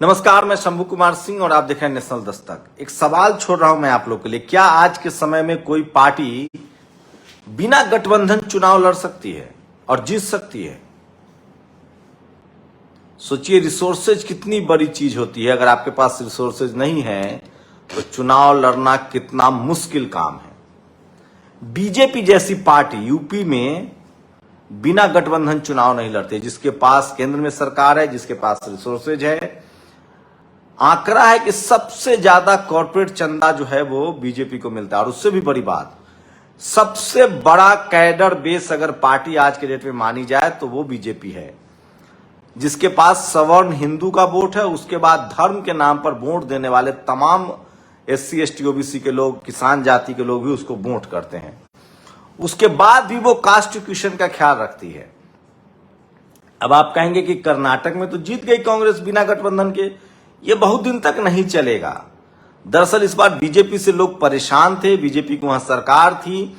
नमस्कार, मैं शंभू कुमार सिंह और आप देख रहे हैं नेशनल दस्तक। एक सवाल छोड़ रहा हूं मैं आप लोग के लिए। क्या आज के समय में कोई पार्टी बिना गठबंधन चुनाव लड़ सकती है और जीत सकती है? सोचिए, रिसोर्सेज कितनी बड़ी चीज होती है। अगर आपके पास रिसोर्सेज नहीं है तो चुनाव लड़ना कितना मुश्किल काम है। बीजेपी जैसी पार्टी यूपी में बिना गठबंधन चुनाव नहीं लड़ती, जिसके पास केंद्र में सरकार है, जिसके पास रिसोर्सेज है। आंकड़ा है कि सबसे ज्यादा कॉर्पोरेट चंदा जो है वो बीजेपी को मिलता है। और उससे भी बड़ी बात, सबसे बड़ा कैडर बेस अगर पार्टी आज के डेट में मानी जाए तो वो बीजेपी है, जिसके पास सवर्ण हिंदू का वोट है। उसके बाद धर्म के नाम पर वोट देने वाले तमाम SC ST OBC के लोग, किसान जाति के लोग भी उसको वोट करते हैं। उसके बाद भी वो कास्ट इक्वेशन का ख्याल रखती है। अब आप कहेंगे कि कर्नाटक में तो जीत गई कांग्रेस बिना गठबंधन के, ये बहुत दिन तक नहीं चलेगा। दरअसल इस बार बीजेपी से लोग परेशान थे, बीजेपी की वहां सरकार थी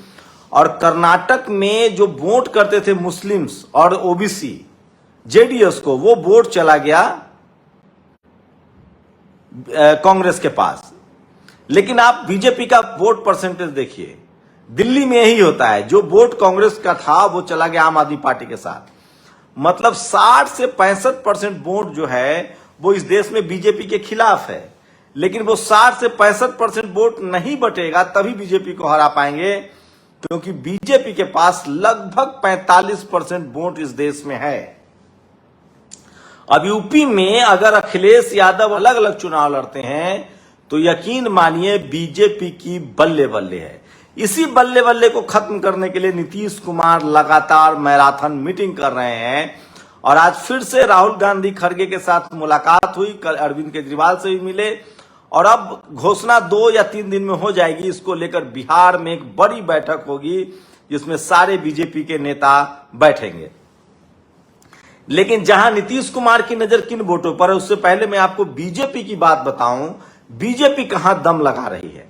और कर्नाटक में जो वोट करते थे मुस्लिम्स और OBC JDS को, वो वोट चला गया कांग्रेस के पास। लेकिन आप बीजेपी का वोट परसेंटेज देखिए, दिल्ली में यही होता है, जो वोट कांग्रेस का था वो चला गया आम आदमी पार्टी के साथ। मतलब 60 से 65% वोट जो है वो इस देश में बीजेपी के खिलाफ है। लेकिन वो 60 से 65% वोट नहीं बटेगा तभी बीजेपी को हरा पाएंगे, क्योंकि बीजेपी के पास लगभग 45% वोट इस देश में है। अब यूपी में अगर अखिलेश यादव अलग अलग चुनाव लड़ते हैं तो यकीन मानिए बीजेपी की बल्ले बल्ले है। इसी बल्ले बल्ले को खत्म करने के लिए नीतीश कुमार लगातार मैराथन मीटिंग कर रहे हैं। और आज फिर से राहुल गांधी खड़गे के साथ मुलाकात हुई, कल अरविंद केजरीवाल से भी मिले और अब घोषणा 2 या 3 दिन में हो जाएगी। इसको लेकर बिहार में एक बड़ी बैठक होगी जिसमें सारे बीजेपी के नेता बैठेंगे। लेकिन जहां नीतीश कुमार की नजर किन वोटों पर है, उससे पहले मैं आपको बीजेपी की बात बताऊं। बीजेपी कहां दम लगा रही है?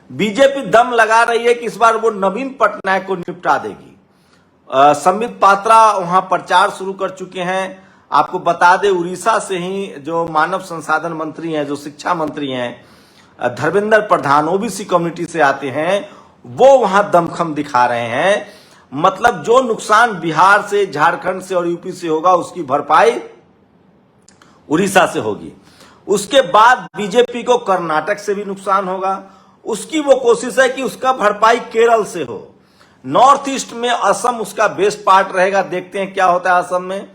बीजेपी दम लगा रही है कि इस बार वो नवीन पटनायक को निपटा देगी। संबित पात्रा वहां प्रचार शुरू कर चुके हैं। आपको बता दें, उड़ीसा से ही जो मानव संसाधन मंत्री हैं, जो शिक्षा मंत्री हैं, धर्मेंद्र प्रधान OBC कम्युनिटी से आते हैं, वो वहां दमखम दिखा रहे हैं। मतलब जो नुकसान बिहार से, झारखंड से और यूपी से होगा, उसकी भरपाई उड़ीसा से होगी। उसके बाद बीजेपी को कर्नाटक से भी नुकसान होगा, उसकी वो कोशिश है कि उसका भरपाई केरल से हो। नॉर्थ ईस्ट में असम उसका बेस्ट पार्ट रहेगा, देखते हैं क्या होता है असम में।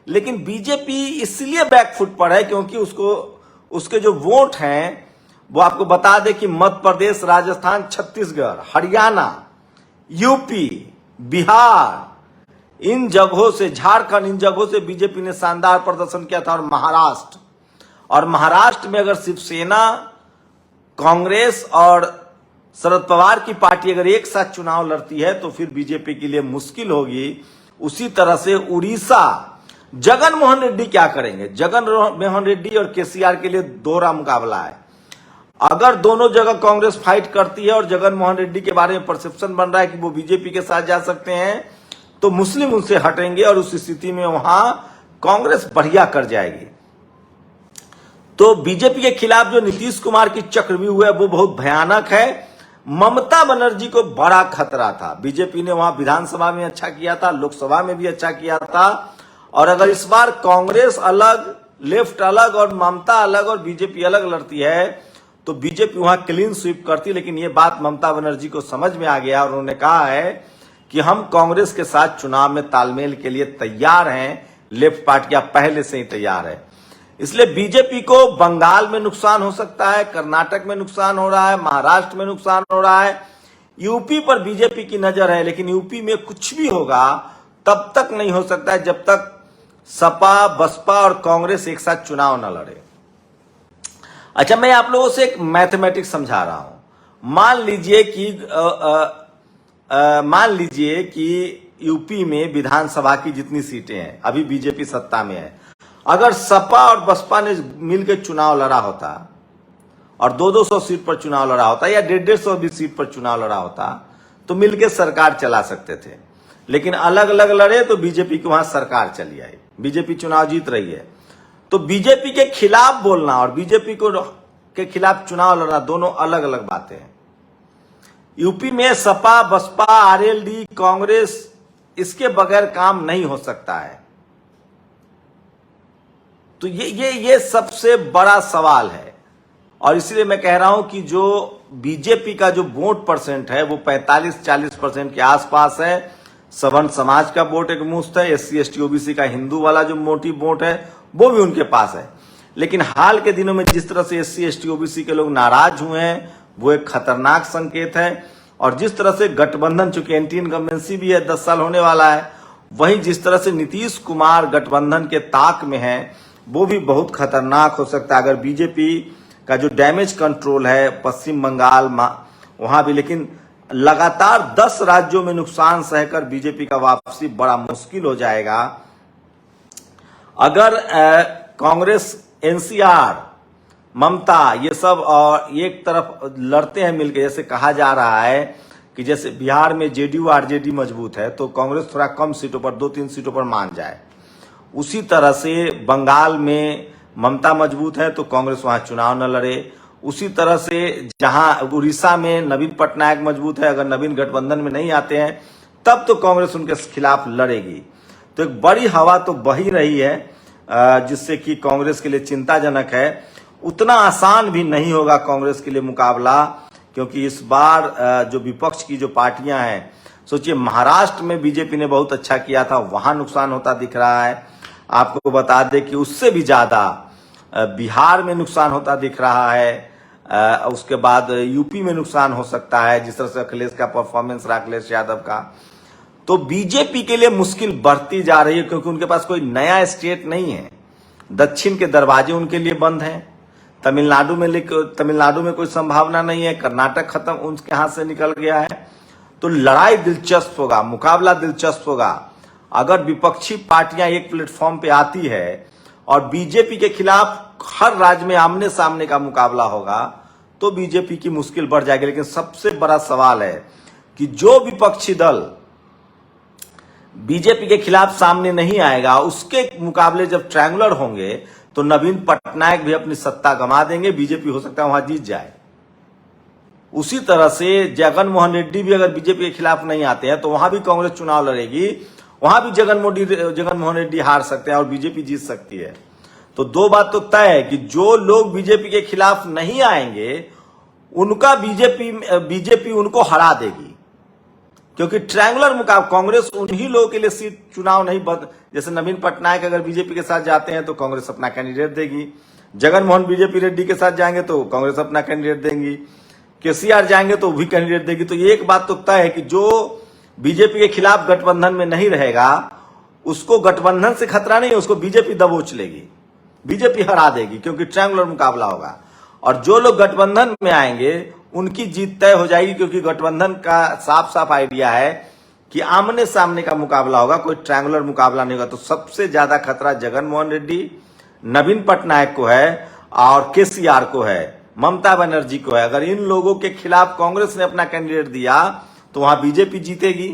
लेकिन बीजेपी इसलिए बैकफुट पर है क्योंकि उसके जो वोट हैं वो आपको बता दें कि मध्य प्रदेश, राजस्थान, छत्तीसगढ़, हरियाणा, यूपी, बिहार, इन जगहों से, झारखंड, इन जगहों से बीजेपी ने शानदार प्रदर्शन किया था। और महाराष्ट्र में अगर शिवसेना, कांग्रेस और शरद पवार की पार्टी अगर एक साथ चुनाव लड़ती है तो फिर बीजेपी के लिए मुश्किल होगी। उसी तरह से उड़ीसा, जगन मोहन रेड्डी क्या करेंगे? जगन मोहन रेड्डी और KCR के लिए दोहरा मुकाबला है। अगर दोनों जगह कांग्रेस फाइट करती है और जगन मोहन रेड्डी के बारे में परसेप्शन बन रहा है कि वो बीजेपी के साथ जा सकते हैं, तो मुस्लिम उनसे हटेंगे और उस स्थिति में वहां कांग्रेस बढ़िया कर जाएगी। तो बीजेपी के खिलाफ जो नीतीश कुमार की चक्रव्यूह है वो बहुत भयानक है। ममता बनर्जी को बड़ा खतरा था। बीजेपी ने वहां विधानसभा में अच्छा किया था, लोकसभा में भी अच्छा किया था। और अगर इस बार कांग्रेस अलग, लेफ्ट अलग और ममता अलग और बीजेपी अलग लड़ती है तो बीजेपी वहां क्लीन स्वीप करती। लेकिन ये बात ममता बनर्जी को समझ में आ गया और उन्होंने कहा है कि हम कांग्रेस के साथ चुनाव में तालमेल के लिए तैयार हैं। लेफ्ट पार्टियां पहले से ही तैयार है। इसलिए बीजेपी को बंगाल में नुकसान हो सकता है, कर्नाटक में नुकसान हो रहा है, महाराष्ट्र में नुकसान हो रहा है। यूपी पर बीजेपी की नजर है, लेकिन यूपी में कुछ भी होगा तब तक नहीं हो सकता है जब तक सपा, बसपा और कांग्रेस एक साथ चुनाव न लड़े। अच्छा, मैं आप लोगों से एक मैथमेटिक्स समझा रहा हूं। मान लीजिए कि यूपी में विधानसभा की जितनी सीटें हैं, अभी बीजेपी सत्ता में है, अगर सपा और बसपा ने मिलकर चुनाव लड़ा होता और 200 सीट पर चुनाव लड़ा होता या 150 सीट पर चुनाव लड़ा होता तो मिलकर सरकार चला सकते थे। लेकिन अलग अलग लड़े तो बीजेपी की वहां सरकार चली आई, बीजेपी चुनाव जीत रही है। तो बीजेपी के खिलाफ बोलना और बीजेपी को के खिलाफ चुनाव लड़ना दोनों अलग अलग बातें हैं। यूपी में सपा, बसपा, आरएलडी, कांग्रेस, इसके बगैर काम नहीं हो सकता है। तो ये सबसे बड़ा सवाल है और इसलिए मैं कह रहा हूं कि जो बीजेपी का जो वोट परसेंट है वो 45-40% के आसपास है। सवर्ण समाज का वोट एक मुश्त है, एससी एसटी ओबीसी का हिंदू वाला जो मोटी वोट है वो भी उनके पास है। लेकिन हाल के दिनों में जिस तरह से एससी एसटी ओबीसी के लोग नाराज हुए हैं वो एक खतरनाक संकेत है। और जिस तरह से गठबंधन, चूंकि एंटी इनकम्बेंसी भी है, 10 साल होने वाला है, वहीं जिस तरह से नीतीश कुमार गठबंधन के ताक में है वो भी बहुत खतरनाक हो सकता है। अगर बीजेपी का जो डैमेज कंट्रोल है पश्चिम बंगाल वहां भी, लेकिन लगातार 10 राज्यों में नुकसान सहकर बीजेपी का वापसी बड़ा मुश्किल हो जाएगा। अगर कांग्रेस, एनसीआर, ममता ये सब और एक तरफ लड़ते हैं मिलकर, जैसे कहा जा रहा है कि जैसे बिहार में जेडीयू आरजेडी मजबूत है तो कांग्रेस थोड़ा कम सीटों पर, 2-3 सीटों पर मान जाए, उसी तरह से बंगाल में ममता मजबूत है तो कांग्रेस वहां चुनाव न लड़े। उसी तरह से जहां उड़ीसा में नवीन पटनायक मजबूत है, अगर नवीन गठबंधन में नहीं आते हैं तब तो कांग्रेस उनके खिलाफ लड़ेगी। तो एक बड़ी हवा तो बही रही है जिससे कि कांग्रेस के लिए चिंताजनक है। उतना आसान भी नहीं होगा कांग्रेस के लिए मुकाबला, क्योंकि इस बार जो विपक्ष की जो पार्टियां हैं, सोचिए महाराष्ट्र में बीजेपी ने बहुत अच्छा किया था, वहां नुकसान होता दिख रहा है। आपको बता दें कि उससे भी ज्यादा बिहार में नुकसान होता दिख रहा है, उसके बाद यूपी में नुकसान हो सकता है जिस तरह से अखिलेश का परफॉर्मेंस रहा, अखिलेश यादव का। तो बीजेपी के लिए मुश्किल बढ़ती जा रही है क्योंकि उनके पास कोई नया स्टेट नहीं है। दक्षिण के दरवाजे उनके लिए बंद हैं। तमिलनाडु में कोई संभावना नहीं है, कर्नाटक खत्म, उनके हाथ से निकल गया है। तो लड़ाई दिलचस्प होगा, मुकाबला दिलचस्प होगा। अगर विपक्षी पार्टियां एक प्लेटफॉर्म पे आती है और बीजेपी के खिलाफ हर राज्य में आमने सामने का मुकाबला होगा तो बीजेपी की मुश्किल बढ़ जाएगी। लेकिन सबसे बड़ा सवाल है कि जो विपक्षी दल बीजेपी के खिलाफ सामने नहीं आएगा, उसके मुकाबले जब ट्रायंगुलर होंगे तो नवीन पटनायक भी अपनी सत्ता गंवा देंगे, बीजेपी हो सकता है वहां जीत जाए। उसी तरह से जगन मोहन रेड्डी भी अगर बीजेपी के खिलाफ नहीं आते हैं तो वहां भी कांग्रेस चुनाव लड़ेगी, वहां भी जगन मोहन रेड्डी हार सकते हैं और बीजेपी जीत सकती है। तो दो बात तो तय है कि जो लोग बीजेपी के खिलाफ नहीं आएंगे उनका बीजेपी उनको हरा देगी, क्योंकि ट्रायंगुलर मुकाबला कांग्रेस उन्हीं लोगों के लिए सीट चुनाव नहीं जैसे नवीन पटनायक अगर बीजेपी के साथ जाते हैं तो कांग्रेस अपना कैंडिडेट देगी, जगन मोहन बीजेपी रेड्डी के साथ जाएंगे तो कांग्रेस अपना कैंडिडेट देंगी, केसीआर जाएंगे तो भी कैंडिडेट देगी। तो ये एक बात तो तय है कि जो बीजेपी के खिलाफ गठबंधन में नहीं रहेगा उसको गठबंधन से खतरा नहीं है, उसको बीजेपी दबोच लेगी, बीजेपी हरा देगी, क्योंकि ट्रायंगुलर मुकाबला होगा। और जो लोग गठबंधन में आएंगे उनकी जीत तय हो जाएगी, क्योंकि गठबंधन का साफ साफ आइडिया है कि आमने सामने का मुकाबला होगा, कोई ट्रायंगुलर मुकाबला नहीं होगा। तो सबसे ज्यादा खतरा जगन मोहन रेड्डी, नवीन पटनायक को है और केसीआर को है, ममता बनर्जी को है। अगर इन लोगों के खिलाफ कांग्रेस ने अपना कैंडिडेट दिया तो वहां बीजेपी जीतेगी।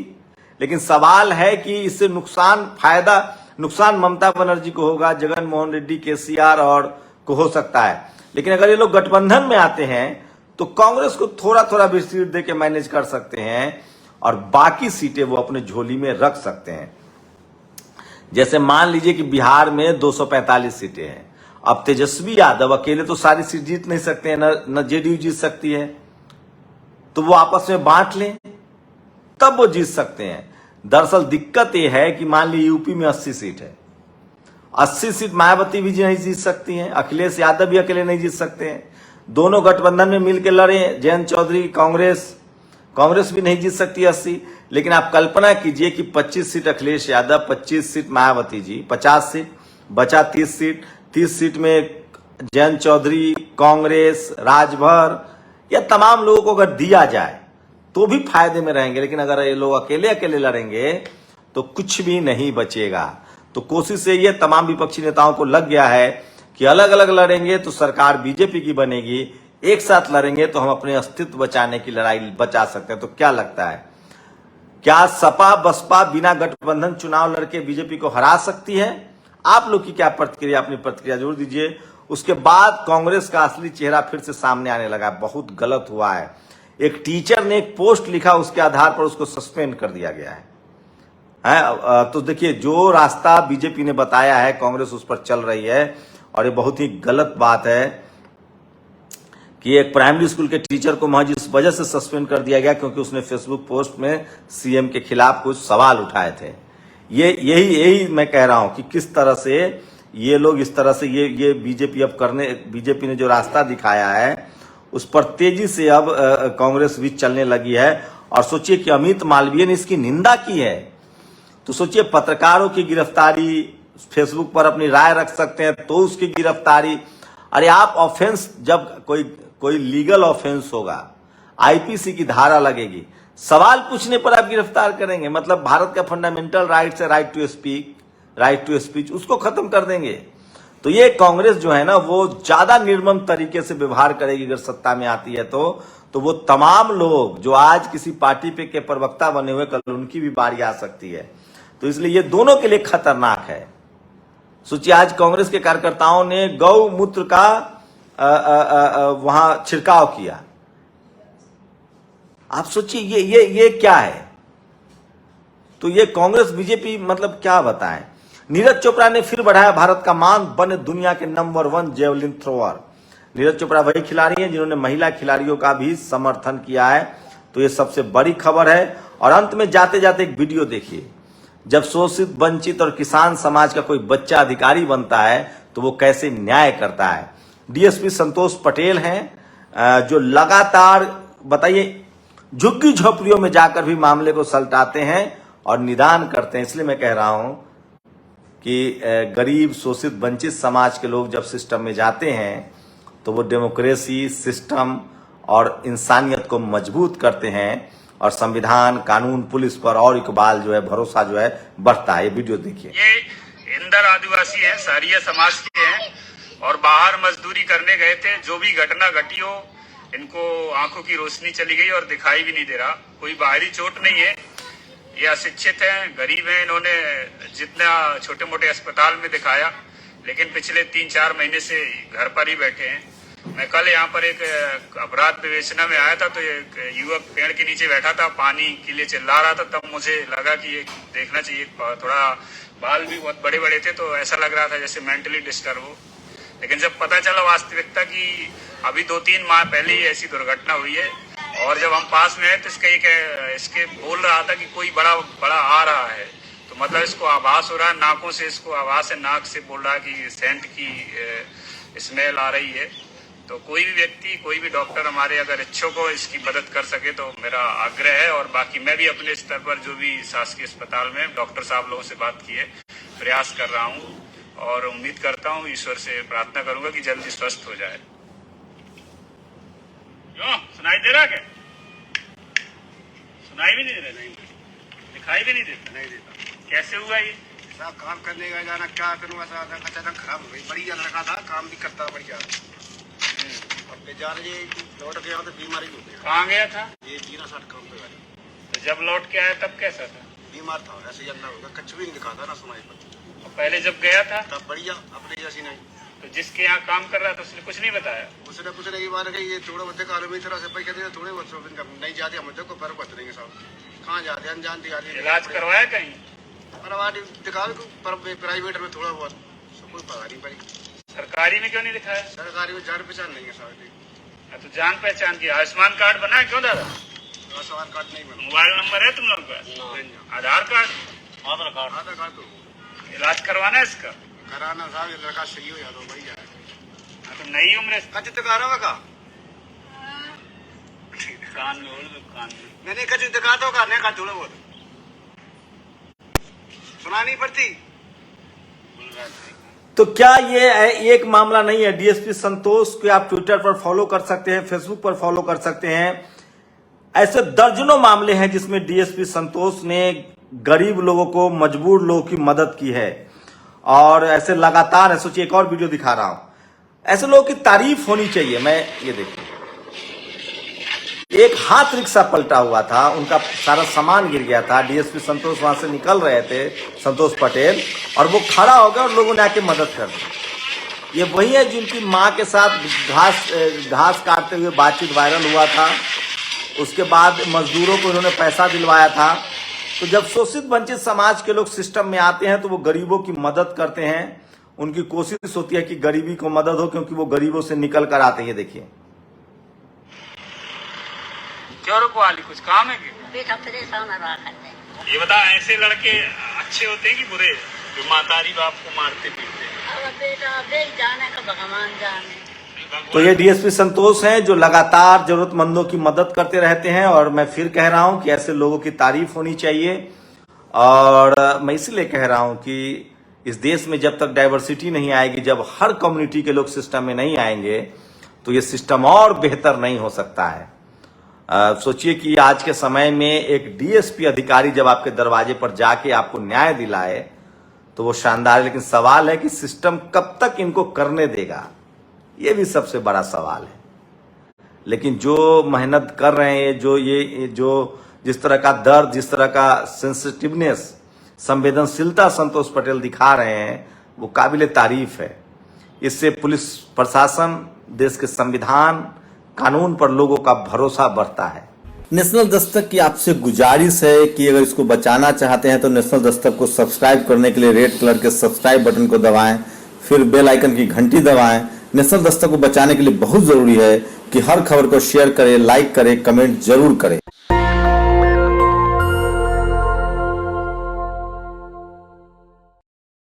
लेकिन सवाल है कि इससे नुकसान ममता बनर्जी को होगा, जगन मोहन रेड्डी, केसीआर और को हो सकता है। लेकिन अगर ये लोग गठबंधन में आते हैं तो कांग्रेस को थोड़ा थोड़ा भी सीट देके मैनेज कर सकते हैं और बाकी सीटें वो अपने झोली में रख सकते हैं। जैसे मान लीजिए कि बिहार में 245 सीटें हैं, अब तेजस्वी यादव अकेले तो सारी सीट जीत नहीं सकते हैं, न जेडीयू जीत सकती है, तो वो आपस में बांट लें तब वो जीत सकते हैं। दरअसल दिक्कत यह है कि मान लीजिए यूपी में 80 सीट है, 80 सीट मायावती भी नहीं जीत सकती हैं, अखिलेश यादव भी अकेले नहीं जीत सकते हैं। दोनों गठबंधन में मिलकर लड़े, जयंत चौधरी, कांग्रेस भी नहीं जीत सकती 80। लेकिन आप कल्पना कीजिए कि 25 seat Akhilesh Yadav, 25 seat Mayawati ji, 50 seat बचा 30 सीट, 30 सीट में जयंत चौधरी, कांग्रेस, राजभर या तमाम लोगों को अगर दिया जाए तो भी फायदे में रहेंगे। लेकिन अगर ये लोग अकेले अकेले लड़ेंगे तो कुछ भी नहीं बचेगा। तो कोशिश ये तमाम विपक्षी नेताओं को लग गया है कि अलग अलग लड़ेंगे तो सरकार बीजेपी की बनेगी, एक साथ लड़ेंगे तो हम अपने अस्तित्व बचाने की लड़ाई बचा सकते हैं। तो क्या लगता है, क्या सपा बसपा बिना गठबंधन चुनाव लड़के बीजेपी को हरा सकती है? आप लोग की क्या प्रतिक्रिया, अपनी प्रतिक्रिया जरूर दीजिए। उसके बाद कांग्रेस का असली चेहरा फिर से सामने आने लगा। बहुत गलत हुआ है। एक टीचर ने एक पोस्ट लिखा, उसके आधार पर उसको सस्पेंड कर दिया गया है। तो देखिए, जो रास्ता बीजेपी ने बताया है कांग्रेस उस पर चल रही है, और ये बहुत ही गलत बात है कि एक प्राइमरी स्कूल के टीचर को महज इस वजह से सस्पेंड कर दिया गया क्योंकि उसने फेसबुक पोस्ट में सीएम के खिलाफ कुछ सवाल उठाए थे। यही मैं कह रहा हूं कि किस तरह से ये लोग इस तरह से ये बीजेपी ने जो रास्ता दिखाया है उस पर तेजी से अब कांग्रेस भी चलने लगी है। और सोचिए कि अमित मालवीय ने इसकी निंदा की है, तो सोचिए पत्रकारों की गिरफ्तारी, फेसबुक पर अपनी राय रख सकते हैं तो उसकी गिरफ्तारी। अरे आप ऑफेंस, जब कोई लीगल ऑफेंस होगा, आईपीसी की धारा लगेगी, सवाल पूछने पर आप गिरफ्तार करेंगे, मतलब भारत का फंडामेंटल राइट है राइट टू स्पीच, उसको खत्म कर देंगे। तो ये कांग्रेस जो है ना, वो ज्यादा निर्मम तरीके से व्यवहार करेगी अगर सत्ता में आती है तो वो तमाम लोग जो आज किसी पार्टी पे के प्रवक्ता बने हुए, कल उनकी भी बारी आ सकती है। तो इसलिए ये दोनों के लिए खतरनाक है। सोचिए, आज कांग्रेस के कार्यकर्ताओं ने गौमूत्र का वहां छिड़काव किया। आप सोचिए ये क्या है। तो ये कांग्रेस बीजेपी मतलब क्या बताएं। नीरज चोपड़ा ने फिर बढ़ाया भारत का मान, बने दुनिया के number 1 javelin thrower. Neeraj Chopra वही खिलाड़ी हैं जिन्होंने महिला खिलाड़ियों का भी समर्थन किया है। तो ये सबसे बड़ी खबर है। और अंत में जाते जाते एक वीडियो देखिए। जब शोषित, वंचित और किसान समाज का कोई बच्चा अधिकारी बनता है तो वो कैसे न्याय करता है। डीएसपी संतोष पटेल हैं जो लगातार, बताइए, झुग्गी झोपड़ियों में जाकर भी मामले को सलटाते हैं और निदान करते हैं। इसलिए मैं कह रहा हूं कि गरीब, शोषित, वंचित समाज के लोग जब सिस्टम में जाते हैं तो वो डेमोक्रेसी, सिस्टम और इंसानियत को मजबूत करते हैं और संविधान, कानून, पुलिस पर और इकबाल जो है, भरोसा जो है बढ़ता है। ये वीडियो देखिए। ये इंदर आदिवासी हैं, सहारिया समाज के हैं और बाहर मजदूरी करने गए थे। जो भी घटना घटी हो, इनको आंखों की रोशनी चली गई और दिखाई भी नहीं दे रहा। कोई बाहरी चोट नहीं है। ये अशिक्षित हैं, गरीब हैं। इन्होंने जितना छोटे मोटे अस्पताल में दिखाया, लेकिन पिछले 3-4 महीने से घर पर ही बैठे हैं। मैं कल यहाँ पर एक अपराध विवेचना में आया था तो एक युवक पेड़ के नीचे बैठा था, पानी के लिए चिल्ला रहा था। तब मुझे लगा कि ये देखना चाहिए। थोड़ा बाल भी बहुत बड़े बड़े थे तो ऐसा लग रहा था जैसे मेंटली डिस्टर्ब हो। लेकिन जब पता चला वास्तविकता की अभी 2-3 माह पहले ही ऐसी दुर्घटना हुई है, और जब हम पास में आए तो इसके बोल रहा था कि कोई बड़ा आ रहा है। तो मतलब इसको आभास हो रहा है, नाकों से इसको आवाज है, नाक से बोल रहा है कि सेंट की स्मेल आ रही है। तो कोई भी व्यक्ति, कोई भी डॉक्टर हमारे अगर इच्छुक हो इसकी मदद कर सके तो मेरा आग्रह है। और बाकी मैं भी अपने स्तर पर जो भी शासकीय अस्पताल में डॉक्टर साहब लोगों से बात की है, प्रयास कर रहा हूँ और उम्मीद करता हूँ, ईश्वर से प्रार्थना करूंगा कि जल्दी स्वस्थ हो जाए। क्यों सुनाई दे रहा क्या? सुनाई भी नहीं दे रहा, दिखाई भी नहीं देता। कैसे हुआ ये? काम करने का जाना, क्या करूँ, अचानक खराब हो गई। बढ़िया लड़का था, काम भी करता बढ़िया। लौट गया तो बीमारी हो गया। कहाँ गया था? ये 3-60 काम पे गया। तो जब लौट के आया तब कैसा था? बीमार था, ऐसे जलना होगा, कुछ भी नहीं दिखाता ना सुनाई पर। और पहले जब गया था तब बढ़िया, अपने जैसी नहीं। तो जिसके यहाँ काम कर रहा था उसने कुछ नहीं बताया? उसने कुछ नहीं बात कही। ये थोड़े बहुत कानूनी में तरह से पैसे देते, थोड़े बहुत नहीं जाते, हम को पर बता देंगे साहब। कहाँ जाते, अनजान दिखाते। इलाज करवाया कहीं? दिखा प्राइवेट में थोड़ा बहुत, कोई पता नहीं पड़ी। सरकारी में क्यों नहीं दिखाया? सरकारी में जान पहचान नहीं है साहब। तो जान पहचान की आयुष्मान कार्ड बना है क्यों दादा? आयुष्मान कार्ड नहीं बना। मोबाइल नंबर है तुम लोग का? आधार कार्ड? आधार कार्ड तो इलाज करवाना है इसका? कराना साहब, ये लड़का सही हो जाए तो बढ़िया है। तो नई उम्र कच दिखा रहा का कान में कान में मैंने कच दिखा दो का नहीं का, थोड़ा बहुत सुना नहीं पड़ती। तो क्या ये एक मामला नहीं है? डीएसपी संतोष को आप ट्विटर पर फॉलो कर सकते हैं, फेसबुक पर फॉलो कर सकते हैं। ऐसे दर्जनों मामले हैं जिसमें डीएसपी संतोष ने गरीब लोगों को, मजबूर लोगों की मदद की है। और ऐसे लगातार है। सोचिए, एक और वीडियो दिखा रहा हूं। ऐसे लोगों की तारीफ होनी चाहिए। मैं ये देखिए, एक हाथ रिक्शा पलटा हुआ था, उनका सारा सामान गिर गया था। डीएसपी संतोष वहां से निकल रहे थे, संतोष पटेल, और वो खड़ा हो गया और लोगों ने आके मदद कर दी। ये वही है जिनकी माँ के साथ घास काटते हुए बातचीत वायरल हुआ था। उसके बाद मजदूरों को इन्होंने पैसा दिलवाया था। तो जब शोषित वंचित समाज के लोग सिस्टम में आते हैं तो वो गरीबों की मदद करते हैं। उनकी कोशिश होती है कि गरीबी को मदद हो, क्योंकि वो गरीबों से निकल कर आते हैं। देखिए, चोरों को वाली कुछ काम है कि बेटा परेशान रहा करते हैं। ये बता, ऐसे लड़के अच्छे होते हैं कि बुरे, जो मातारी बाप को मारते पीटते हैं? अब बेटा देख जाने का भगवान जाने। तो ये डीएसपी संतोष हैं जो लगातार जरूरतमंदों की मदद करते रहते हैं। और मैं फिर कह रहा हूं कि ऐसे लोगों की तारीफ होनी चाहिए। और मैं इसलिए कह रहा हूं कि इस देश में जब तक डाइवर्सिटी नहीं आएगी, जब हर कम्युनिटी के लोग सिस्टम में नहीं आएंगे, तो ये सिस्टम और बेहतर नहीं हो सकता है। सोचिए कि आज के समय में एक डीएसपी अधिकारी जब आपके दरवाजे पर जाके आपको न्याय दिलाए तो वो शानदार है। लेकिन सवाल है कि सिस्टम कब तक इनको करने देगा, ये भी सबसे बड़ा सवाल है। लेकिन जो मेहनत कर रहे हैं, जो जिस तरह का दर्द, जिस तरह का सेंसिटिवनेस, संवेदनशीलता संतोष पटेल दिखा रहे हैं, वो काबिले तारीफ है। इससे पुलिस प्रशासन, देश के संविधान, कानून पर लोगों का भरोसा बढ़ता है। नेशनल दस्तक की आपसे गुजारिश है कि अगर इसको बचाना चाहते हैं तो नेशनल दस्तक को सब्सक्राइब करने के लिए रेड कलर के सब्सक्राइब बटन को दबाएं, फिर बेल आइकन की घंटी दबाएं। नेशनल दस्तक को बचाने के लिए बहुत जरूरी है कि हर खबर को शेयर करें, लाइक करें, कमेंट जरूर करें।